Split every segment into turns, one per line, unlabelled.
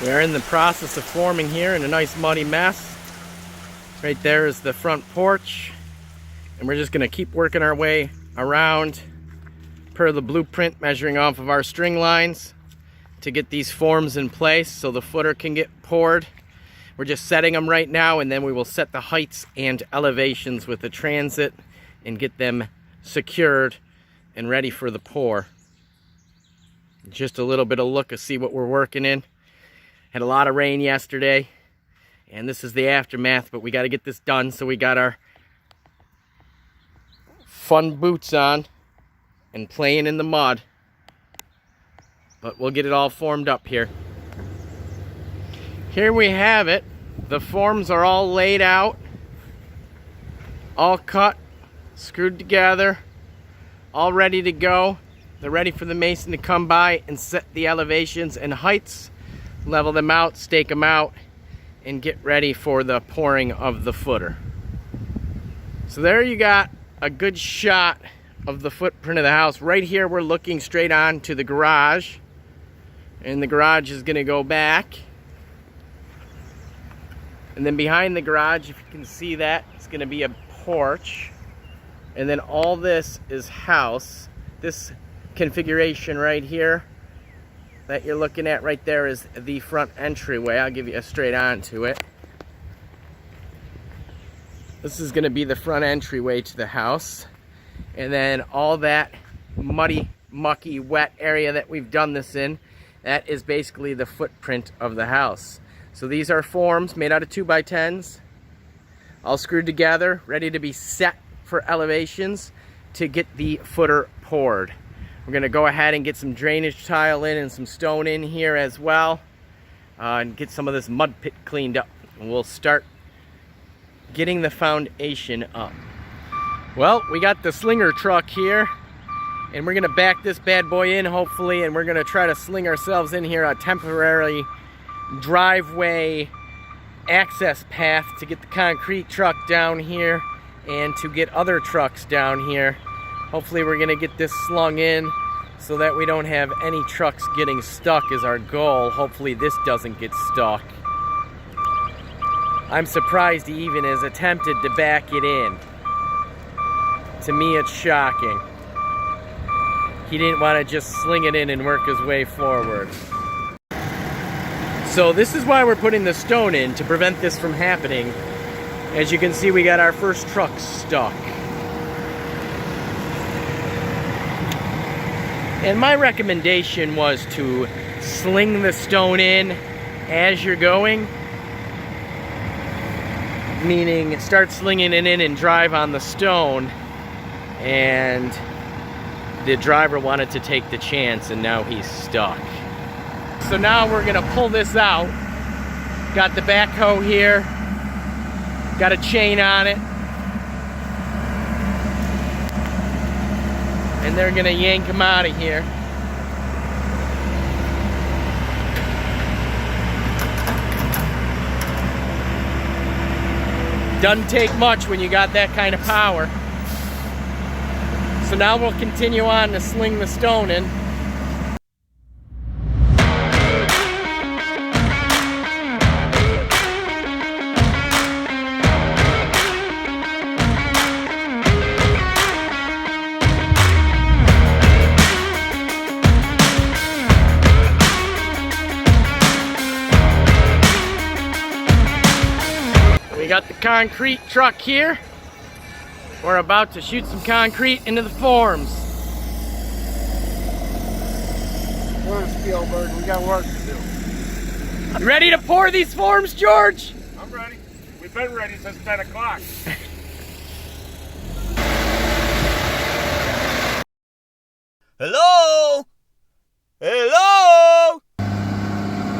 We're in the process of forming here in a nice muddy mess. Right there is the front porch, and we're just going to keep working our way around per the blueprint, measuring off of our string lines to get these forms in place so the footer can get poured. We're just setting them right now, and then we will set the heights and elevations with the transit and get them secured and ready for the pour. Just a little bit of look to see what we're working in. Had a lot of rain yesterday, and this is the aftermath, but we got to get this done. So we got our fun boots on and playing in the mud, but we'll get it all formed up here. Here we have it. The forms are all laid out, all cut, screwed together, all ready to go. They're ready for the mason to come by and set the elevations and heights, level them out, stake them out, and get ready for the pouring of the footer. So there you got a good shot of the footprint of the house. Right here we're looking straight on to the garage, and the garage is going to go back. And then behind the garage, if you can see that, it's going to be a porch. And then all this is house. This configuration right here that you're looking at right there is the front entryway. I'll give you a straight on to it. This is going to be the front entryway to the house. And then all that muddy, mucky, wet area that we've done this in, that is basically the footprint of the house. So these are forms made out of 2x10s, all screwed together, ready to be set for elevations to get the footer poured. We're going to go ahead and get some drainage tile in and some stone in here as well, and get some of this mud pit cleaned up. And we'll start getting the foundation up. Well, we got the slinger truck here, and we're going to back this bad boy in hopefully, and we're going to try to sling ourselves in here a temporary driveway access path to get the concrete truck down here and to get other trucks down here. Hopefully we're gonna get this slung in so that we don't have any trucks getting stuck is our goal. Hopefully this doesn't get stuck. I'm surprised he even has attempted to back it in. To me it's shocking. He didn't want to just sling it in and work his way forward. So this is why we're putting the stone in, to prevent this from happening. As you can see, we got our first truck stuck. And my recommendation was to sling the stone in as you're going. Meaning, start slinging it in and drive on the stone. And the driver wanted to take the chance, and now he's stuck. So now we're gonna pull this out. Got the backhoe here. Got a chain on it. And they're gonna yank him out of here. Doesn't take much when you got that kind of power. So now we'll continue on to sling the stone in. Got the concrete truck here. We're about to shoot some concrete into the forms.
We're Spielberg, we got work to do.
You ready to pour these forms, George?
I'm ready. We've been ready since 10 o'clock.
Hello? Hello?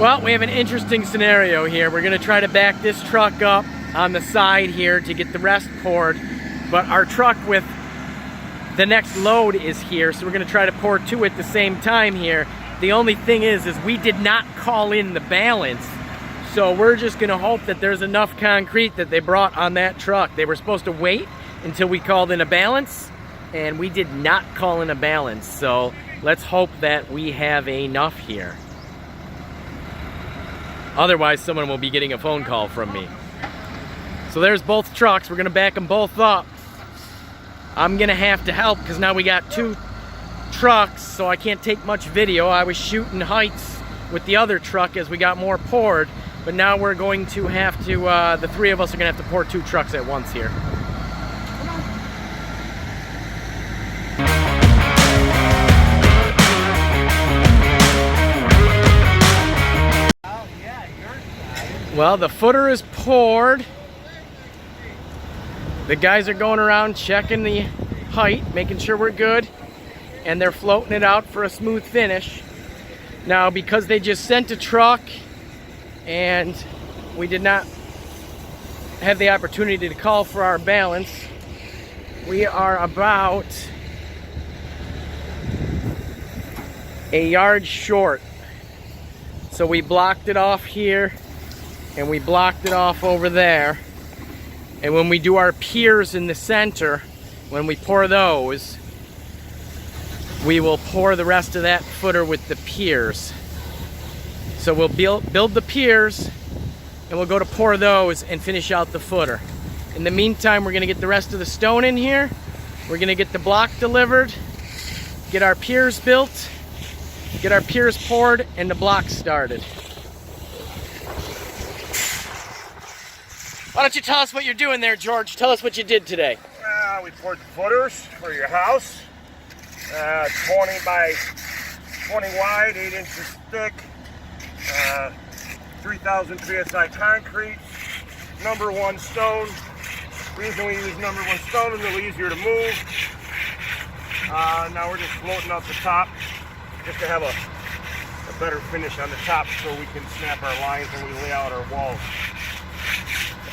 Well, we have an interesting scenario here. We're gonna try to back this truck up on the side here to get the rest poured, but our truck with the next load is here, so we're gonna try to pour two at the same time here. The only thing is we did not call in the balance, so we're just gonna hope that there's enough concrete that they brought on that truck. They were supposed to wait until we called in a balance, and we did not call in a balance, so let's hope that we have enough here. Otherwise, someone will be getting a phone call from me. So there's both trucks. We're gonna back them both up. I'm gonna have to help because now we got 2 trucks, so I can't take much video. I was shooting heights with the other truck as we got more poured, but now we're going to have to, the 3 of us are gonna have to pour 2 trucks at once here. Well, the footer is poured. The guys are going around checking the height, making sure we're good, and they're floating it out for a smooth finish. Now, because they just sent a truck and we did not have the opportunity to call for our balance, we are about a yard short. So we blocked it off here and we blocked it off over there. And when we do our piers in the center, when we pour those, we will pour the rest of that footer with the piers. So we'll build the piers and we'll go to pour those and finish out the footer. In the meantime, we're gonna get the rest of the stone in here. We're gonna get the block delivered, get our piers built, get our piers poured, and the block started. Why don't you tell us what you're doing there, George? Tell us what you did today.
We poured the footers for your house. 20 by 20 wide, 8 inches thick. 3,000 PSI concrete. Number 1 stone. Reason we use number 1 stone is a little easier to move. Now we're just floating out the top just to have a better finish on the top so we can snap our lines when we lay out our walls.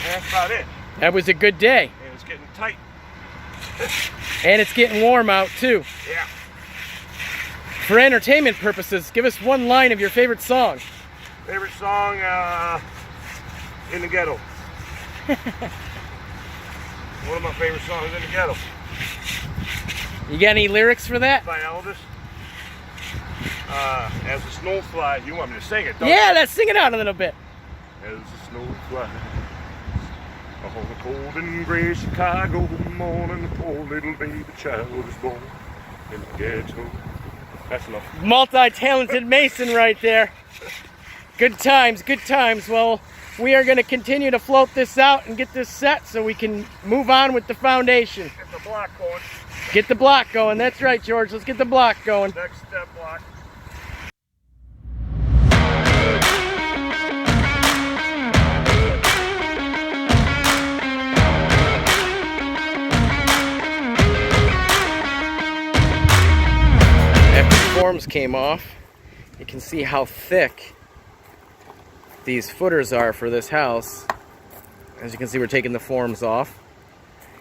That's about it.
That was a good day.
And it's getting tight.
And it's getting warm out too.
Yeah.
For entertainment purposes, give us one line of your favorite song.
Favorite song, In the Ghetto. One of my favorite songs, In the Ghetto.
You got any lyrics for that?
By Elvis. As the snow flies. You want me to sing it, don't
Yeah,
you?
let's sing it out a little bit.
As the snow flies on the cold and gray Chicago morning, the poor little baby child is born in the ghetto. That's enough.
Multi-talented Mason right there. Good times, good times. Well, we are going to continue to float this out and get this set so we can move on with the foundation.
Get the block going.
Get the block going. That's right, George. Let's get the block going.
Next step, block.
Forms came off, you can see how thick these footers are for this house. As you can see, we're taking the forms off.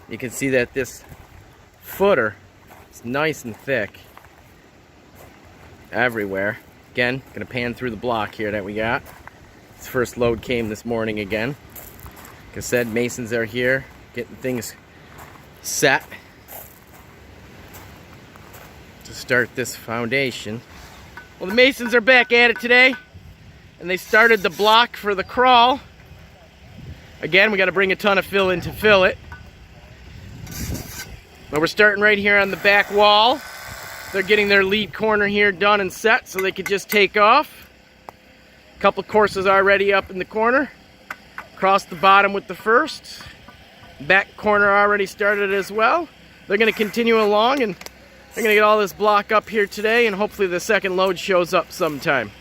You can see that this footer is nice and thick everywhere. Again, gonna pan through the block here that we got. This first load came this morning again. Like I said, masons are here getting things set to start this foundation. Well, the masons are back at it today, and they started the block for the crawl. Again, we got to bring a ton of fill in to fill it. But we're starting right here on the back wall. They're getting their lead corner here done and set so they could just take off. A couple courses already up in the corner. Across the bottom with the first. Back corner already started as well. They're going to continue along, and they're going to get all this block up here today, and hopefully the second load shows up sometime.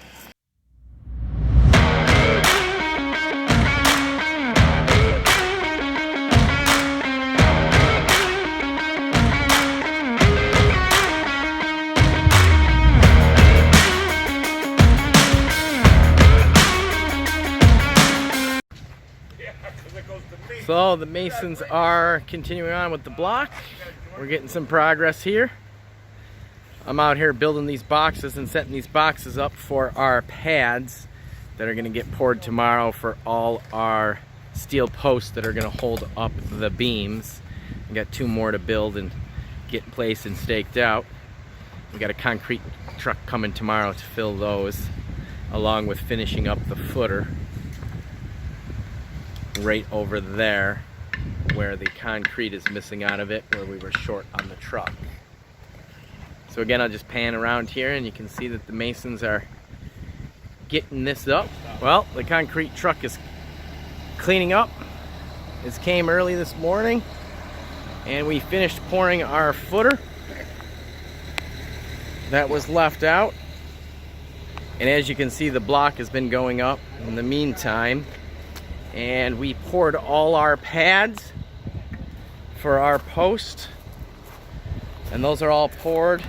So the masons are continuing on with the block. We're getting some progress here. I'm out here building these boxes and setting these boxes up for our pads that are going to get poured tomorrow for all our steel posts that are going to hold up the beams. We got 2 more to build and get in place and staked out. We got a concrete truck coming tomorrow to fill those, along with finishing up the footer. right over there where the concrete is missing out of it, where we were short on the truck. So again, I'll just pan around here and you can see that the masons are getting this up. Well, the concrete truck is cleaning up. This came early this morning and we finished pouring our footer that was left out. And as you can see, the block has been going up in the meantime. And we poured all our pads for our post. And those are all poured.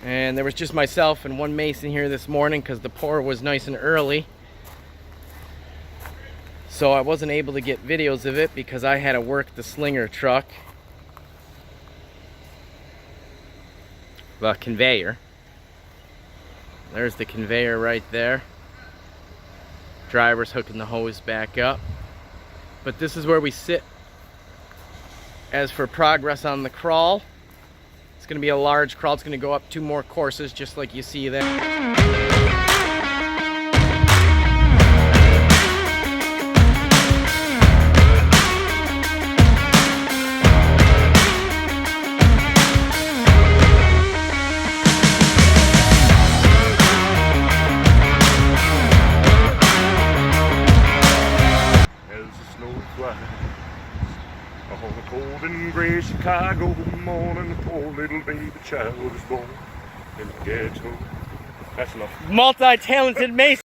And there was just myself and one mason here this morning because the pour was nice and early. So I wasn't able to get videos of it because I had to work the slinger truck. The conveyor. There's the conveyor right there. Driver's hooking the hose back up. But this is where we sit. As for progress on the crawl, it's going to be a large crawl. It's going to go up 2 more courses just like you see there.
On a cold and gray Chicago morning, a poor little baby child was born in the ghetto. That's enough.
Multi-talented mason.